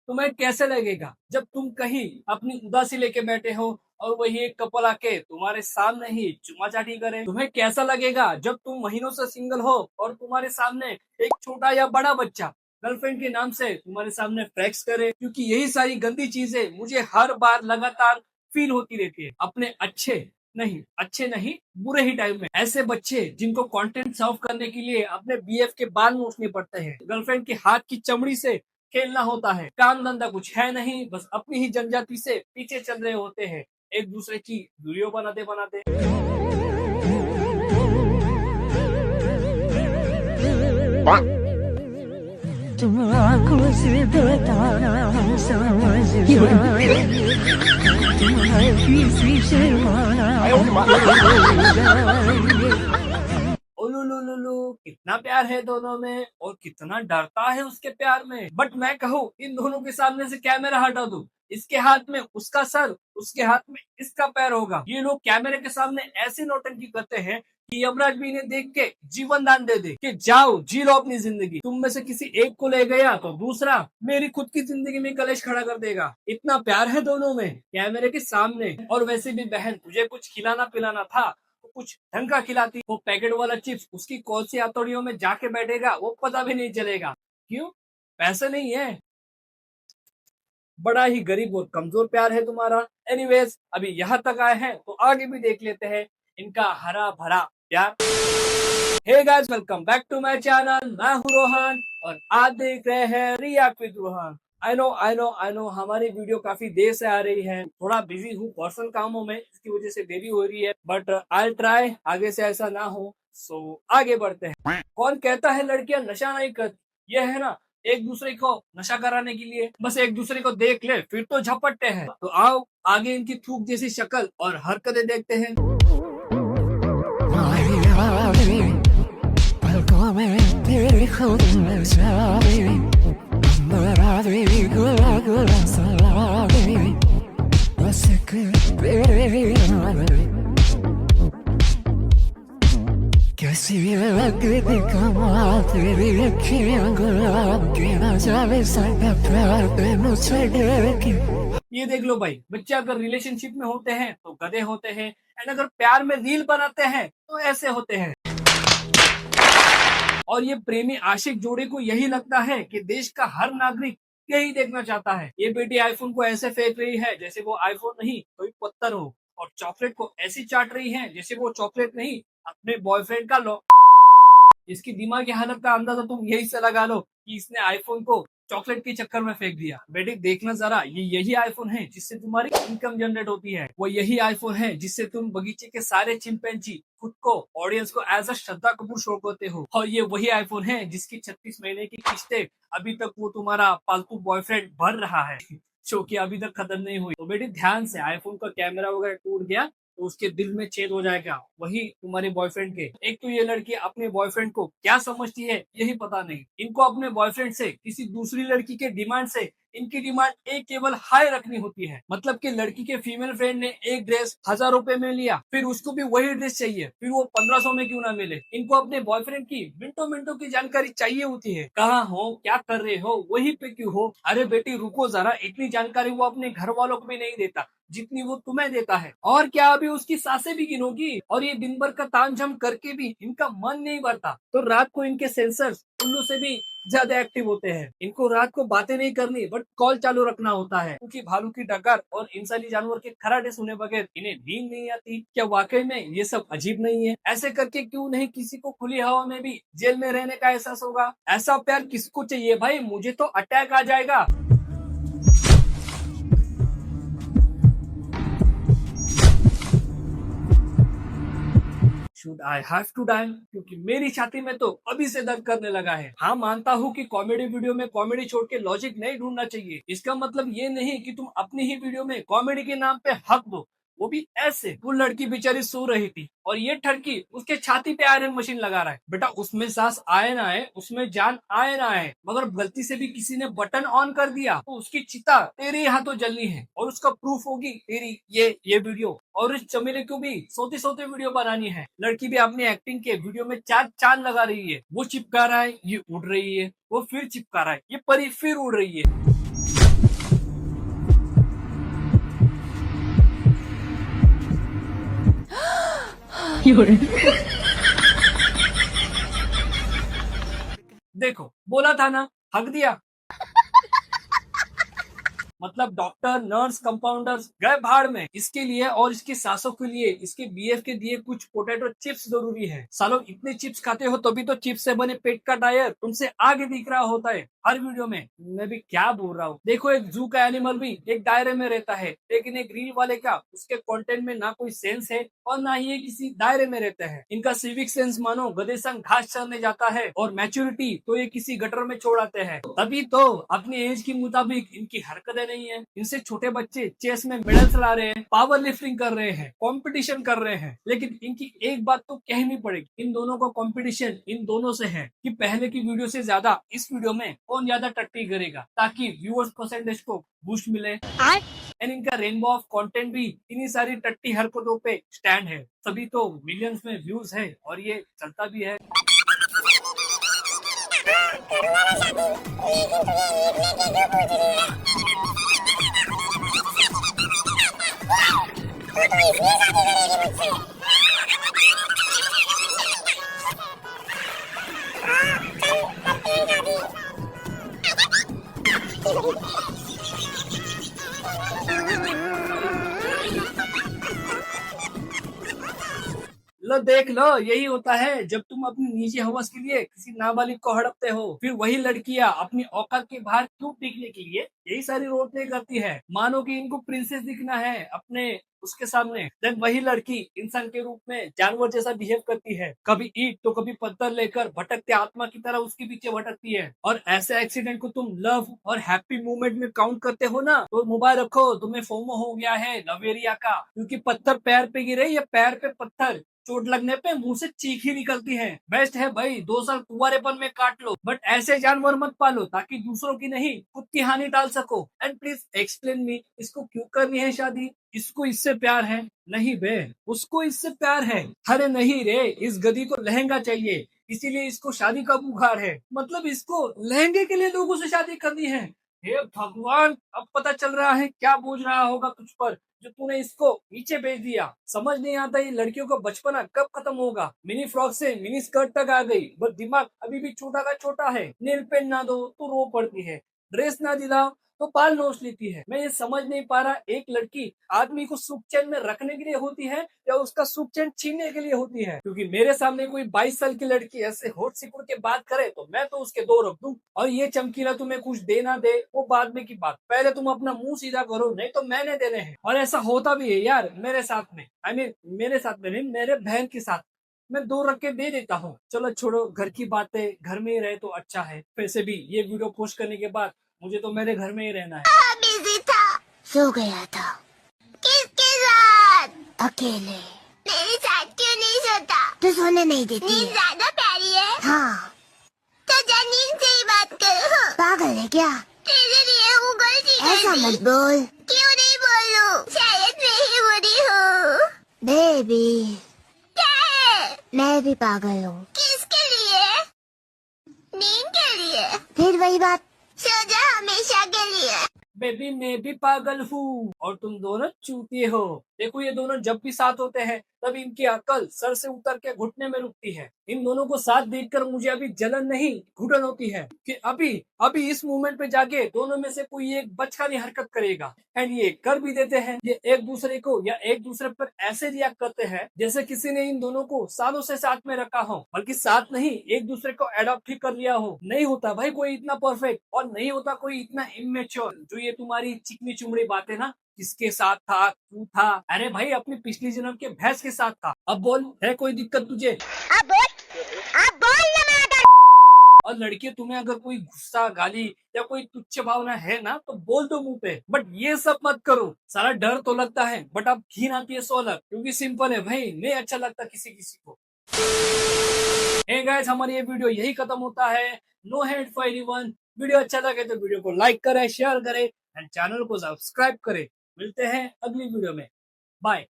तुम्हें कैसे लगेगा जब तुम कहीं अपनी उदासी लेके बैठे हो और वही एक कपल आके तुम्हारे सामने ही चुमा चाटी करे? तुम्हें कैसा लगेगा जब तुम महीनों से सिंगल हो और तुम्हारे सामने एक छोटा या बड़ा बच्चा गर्लफ्रेंड के नाम से तुम्हारे सामने फ्लेक्स करे? क्योंकि यही सारी गंदी चीजें मुझे हर बार लगातार फील होती रहती है अपने अच्छे नहीं बुरे ही टाइम में। ऐसे बच्चे जिनको कंटेंट सर्व करने के लिए अपने बीएफ के बाल नोचने पड़ते हैं, गर्लफ्रेंड के हाथ की चमड़ी से खेलना होता है, काम धंधा कुछ है नहीं, बस अपनी ही जनजाति से पीछे चल रहे होते हैं एक दूसरे की वीडियो बनाते बनाते। तुम आंखों से बताना समझ कितना प्यार है दोनों में और कितना डरता है उसके प्यार में। बट मैं कहूँ इन दोनों के सामने से कैमरा हटा दूं, इसके हाथ में उसका सर, उसके हाथ में इसका पैर होगा। ये लोग कैमरे के सामने ऐसी नौटंकी करते हैं कि यमराज भी इन्हें देख के जीवन दान दे दे कि जाओ जी लो अपनी जिंदगी। तुम में से किसी एक को ले गया तो दूसरा मेरी खुद की जिंदगी में कलेश खड़ा कर देगा। इतना प्यार है दोनों में कैमरे के सामने। और वैसे भी बहन, तुझे कुछ खिलाना पिलाना था तो कुछ ढंग का खिलाती। वो पैकेट वाला चिप्स उसकी कौन सी हथौड़ियों में जाके बैठेगा वो पता भी नहीं चलेगा। क्यों? पैसे नहीं है। बड़ा ही गरीब और कमजोर प्यार है तुम्हारा। एनीवेज, अभी यहाँ तक आए हैं तो आगे भी देख लेते हैं इनका हरा भरा प्यार। Hey guys, welcome back to my channel. मैं हूँ रोहन और आप देख रहे हैं react with Rohan. I know हमारी वीडियो काफी देर से आ रही है। थोड़ा बिजी हूँ पर्सनल कामों में, इसकी वजह से देरी हो रही है, बट आई ट्राई आगे से ऐसा ना हो। सो आगे बढ़ते हैं। कौन कहता है लड़कियां नशा नहीं करती? ये है ना एक दूसरे को नशा कराने के लिए, बस एक दूसरे को देख ले फिर तो झपटते हैं। तो आओ आगे इनकी थूक जैसी शक्ल और हरकतें देखते हैं। कैसी लगती कमाल तेरी अखियां गुलाब की ना जावे साडा प्यार पे मुझसे डर के। ये देख लो भाई, बच्चे अगर रिलेशनशिप में होते हैं तो गधे होते हैं, एंड अगर प्यार में रील बनाते हैं तो ऐसे होते हैं। और ये प्रेमी आशिक जोड़े को यही लगता है कि देश का हर नागरिक यही देखना चाहता है। ये बेटी आईफोन को ऐसे फेंक रही है जैसे वो आईफोन नहीं कोई पत्थर हो, और चॉकलेट को ऐसी चाट रही है जैसे वो चॉकलेट नहीं अपने बॉयफ्रेंड का लो। इसकी दिमाग की हालत का अंदाजा तुम यही से लगा लो कि इसने आईफोन को चॉकलेट के चक्कर में फेंक दिया। बेटी देखना जरा, ये यही आईफोन है जिससे तुम्हारी इनकम जनरेट होती है। वो यही आईफोन है जिससे तुम बगीचे के सारे चिंपैंजी खुद को, ऑडियंस को as a Shraddha Kapoor show करते हो। और ये वही आईफोन है जिसकी 36 महीने की किस्तें अभी तक वो तुम्हारा पालतू बॉयफ्रेंड भर रहा है, जो कि अभी तक खत्म नहीं हुई। तो बेटी ध्यान से, आईफोन का कैमरा वगैरह टूट गया तो उसके दिल में छेद हो जाएगा, वही तुम्हारे बॉयफ्रेंड के। एक तो ये लड़की अपने बॉयफ्रेंड को क्या समझती है यही पता नहीं। इनको अपने बॉयफ्रेंड से किसी दूसरी लड़की के डिमांड से इनकी डिमांड एक केवल हाई रखनी होती है। मतलब कि लड़की के फीमेल फ्रेंड ने एक ड्रेस 1000 रुपए में लिया, फिर उसको भी वही ड्रेस चाहिए, फिर वो 1500 में क्यों ना मिले। इनको अपने बॉयफ्रेंड की मिनटों मिनटों की जानकारी चाहिए होती है। कहाँ हो, क्या कर रहे हो, वही पे क्यों हो। अरे बेटी रुको जरा, इतनी जानकारी वो अपने घर वालों को भी नहीं देता जितनी वो तुम्हें देता है। और क्या अभी उसकी सांसें भी गिनोगी? और ये दिन भर का तामझाम करके भी इनका मन नहीं भरता, तो रात को इनके सेंसर्स उल्लू से भी ज्यादा एक्टिव होते हैं। इनको रात को बातें नहीं करनी बट कॉल चालू रखना होता है, क्योंकि भालू की डकार और इंसानी जानवर के खराटे सुने बगैर इन्हें नींद नहीं आती। क्या वाकई में ये सब अजीब नहीं है? ऐसे करके क्यों नहीं किसी को खुली हवा में भी जेल में रहने का एहसास होगा? ऐसा प्यार किसको चाहिए भाई? मुझे तो अटैक आ जाएगा। Should I have to die? क्योंकि मेरी छाती में तो अभी से दर्द करने लगा है। हाँ, मानता हूँ कि कॉमेडी वीडियो में कॉमेडी छोड़ के लॉजिक नहीं ढूंढना चाहिए। इसका मतलब ये नहीं कि तुम अपनी ही वीडियो में कॉमेडी के नाम पे हक दो, वो भी ऐसे। वो लड़की बेचारी सो रही थी और ये ठरकी उसके छाती पे आयरन मशीन लगा रहा है। बेटा उसमें सांस आए ना आए, उसमें जान आए ना आए, मगर गलती से भी किसी ने बटन ऑन कर दिया तो उसकी चिता तेरे हाथों जलनी है, और उसका प्रूफ होगी तेरी ये वीडियो। और इस चमेले को भी सोते सोते वीडियो बनानी है। लड़की भी अपनी एक्टिंग के वीडियो में चार चांद लगा रही है। वो चिपका रहा है, ये उड़ रही है, वो फिर चिपका रहा है, ये परी फिर उड़ रही है। देखो बोला था ना, हक दिया। मतलब डॉक्टर, नर्स, कंपाउंडर्स गए भाड़ में। इसके लिए और इसकी सासों के लिए इसके बीएफ के दिए कुछ पोटैटो चिप्स जरूरी है। सालों इतने चिप्स खाते हो तभी तो चिप्स से बने पेट का टायर तुमसे आगे दिख रहा होता है हर वीडियो में। मैं भी क्या बोल रहा हूँ। देखो एक जू का एनिमल भी एक दायरे में रहता है, लेकिन एक रील वाले का उसके कंटेंट में ना कोई सेंस है और ना ही ये किसी दायरे में रहते हैं। इनका सिविक सेंस मानो गधे संग घास चरने जाता है और मैच्योरिटी तो ये किसी गटर में छोड़ आते हैं। तभी तो अपनी एज के मुताबिक इनकी हरकतें नहीं है। इनसे छोटे बच्चे चेस में मेडल्स ला रहे हैं, पावर लिफ्टिंग कर रहे हैं, कंपटीशन कर रहे हैं, लेकिन इनकी एक बात तो कहनी पड़ेगी, इन दोनों का कंपटीशन इन दोनों से है कि पहले की वीडियो से ज्यादा इस वीडियो में कौन ज्यादा टट्टी करेगा, ताकि व्यूअर्स परसेंटेज को बूस्ट मिले। एंड इनका रेनबो ऑफ कंटेंट भी इन्हीं सारी टट्टी हरकतों पे स्टैंड है, तभी तो मिलियंस में व्यूज है और ये चलता भी है। लो देख लो, यही होता है जब तुम अपनी निजी हवस के लिए किसी नाबालिग को हड़पते हो। फिर वही लड़कियां अपनी औकात के बाहर क्यों टिकने के लिए यही सारी रोड प्ले करती है, मानो कि इनको प्रिंसेस दिखना है अपने उसके सामने। देन वही लड़की इंसान के रूप में जानवर जैसा बिहेव करती है, कभी ईंट तो कभी पत्थर लेकर भटकते आत्मा की तरह उसके पीछे भटकती है। और ऐसे एक्सीडेंट को तुम लव और हैप्पी मूवमेंट में काउंट करते हो ना, तो मोबाइल रखो, तुम्हें फोमो हो गया है लवेरिया का। क्योंकि पत्थर पैर पे गिरे या पैर पे पत्थर चोट लगने पे मुंह से चीख ही निकलती है। बेस्ट है भाई 2 साल कुंवारेपन में काट लो, बट ऐसे जानवर मत पालो ताकि दूसरों की नहीं खुद की हानि टाल सको। एंड प्लीज एक्सप्लेन मी, इसको क्यों करनी है शादी? इसको इससे प्यार है? नहीं बे, उसको इससे प्यार है। अरे नहीं रे, इस गधी को लहंगा चाहिए इसीलिए इसको शादी का बुखार है। मतलब इसको लहंगे के लिए लोगों से शादी करनी है। हे भगवान, अब पता चल रहा है क्या बोझ रहा होगा तुझ पर जो तूने इसको नीचे भेज दिया। समझ नहीं आता ये लड़कियों का बचपना कब खत्म होगा। मिनी फ्रॉक से मिनी स्कर्ट तक आ गई, बट दिमाग अभी भी छोटा का छोटा है। नेल पेंट ना दो तो रो पड़ती है, ड्रेस ना दिलाओ तो बाल नोच लेती है। मैं ये समझ नहीं पा रहा, एक लड़की आदमी को सुख चैन में रखने के लिए होती है या उसका सुख चैन छीनने के लिए होती है? क्योंकि मेरे सामने कोई 22 साल की लड़की ऐसे होठ सिकुड़ के बात करे तो मैं तो उसके दो रख दूं। और ये चमकीला तुम्हें कुछ दे ना दे वो बाद में की बात, पहले तुम अपना मुंह सीधा करो, नहीं तो मैंने देने हैं। और ऐसा होता भी है यार मेरे साथ में, मेरे साथ में नहीं, मेरे बहन के साथ। मैं 2 रख के दे देता हूँ। चलो छोड़ो घर की बातें, घर में ही रहे तो अच्छा है। वैसे भी ये वीडियो पोस्ट करने के बाद मुझे तो मेरे घर में ही रहना है। बिजी था, सो गया था। किसके साथ? अकेले। मेरे साथ क्यों नहीं सोता? तो सोने नहीं देती। नींद ज्यादा प्यारी है। हाँ। तो जा नींद से ही बात करो। पागल है क्या? तेरे लिए वो गलती कर दी। ऐसा मत बोल। क्यों नहीं बोलूं? शायद मैं ही बुरी हूँ। बेबी। क्या है? मैं भी पागल हूँ। किसके लिए? नींद के लिए। फिर वही बात, सो जा हमेशा के लिए। बेबी मैं भी पागल हूँ और तुम दोनों चूतिए हो। देखो ये दोनों जब भी साथ होते हैं तब इनकी अकल सर से उतर के घुटने में रुकती है। इन दोनों को साथ देखकर मुझे अभी जलन नहीं घुटन होती है कि अभी अभी इस मोमेंट पे जाके दोनों में से कोई एक बचकानी हरकत करेगा। एंड ये कर भी देते हैं। ये एक दूसरे को या एक दूसरे पर ऐसे रिएक्ट करते हैं जैसे किसी ने इन दोनों को सालों से साथ में रखा हो, बल्कि साथ नहीं एक दूसरे को एडॉप्ट ही कर लिया हो। नहीं होता भाई कोई इतना परफेक्ट और नहीं होता कोई इतना इमेच्योर। जो ये तुम्हारी चिकनी चुमड़ी बातें ना, किसके साथ था, क्यों था? अरे भाई अपनी पिछली जन्म के भैंस के साथ था। अब बोल, है कोई दिक्कत तुझे? अब बोल ना माता। और लड़कियां तुम्हें अगर कोई गुस्सा, गाली या कोई तुच्छ भावना है ना तो बोल दो मुंह पे, बट ये सब मत करो। सारा डर तो लगता है बट अब घिन आती है 100 अलग, क्योंकि सिंपल है भाई, नहीं अच्छा लगता किसी किसी को। हे गाइस, हमारी ये वीडियो यही खत्म होता है। No hate for anyone. Video अच्छा लगे तो वीडियो को लाइक करें, शेयर करें एंड चैनल को सब्सक्राइब करें। मिलते हैं अगली वीडियो में। बाय।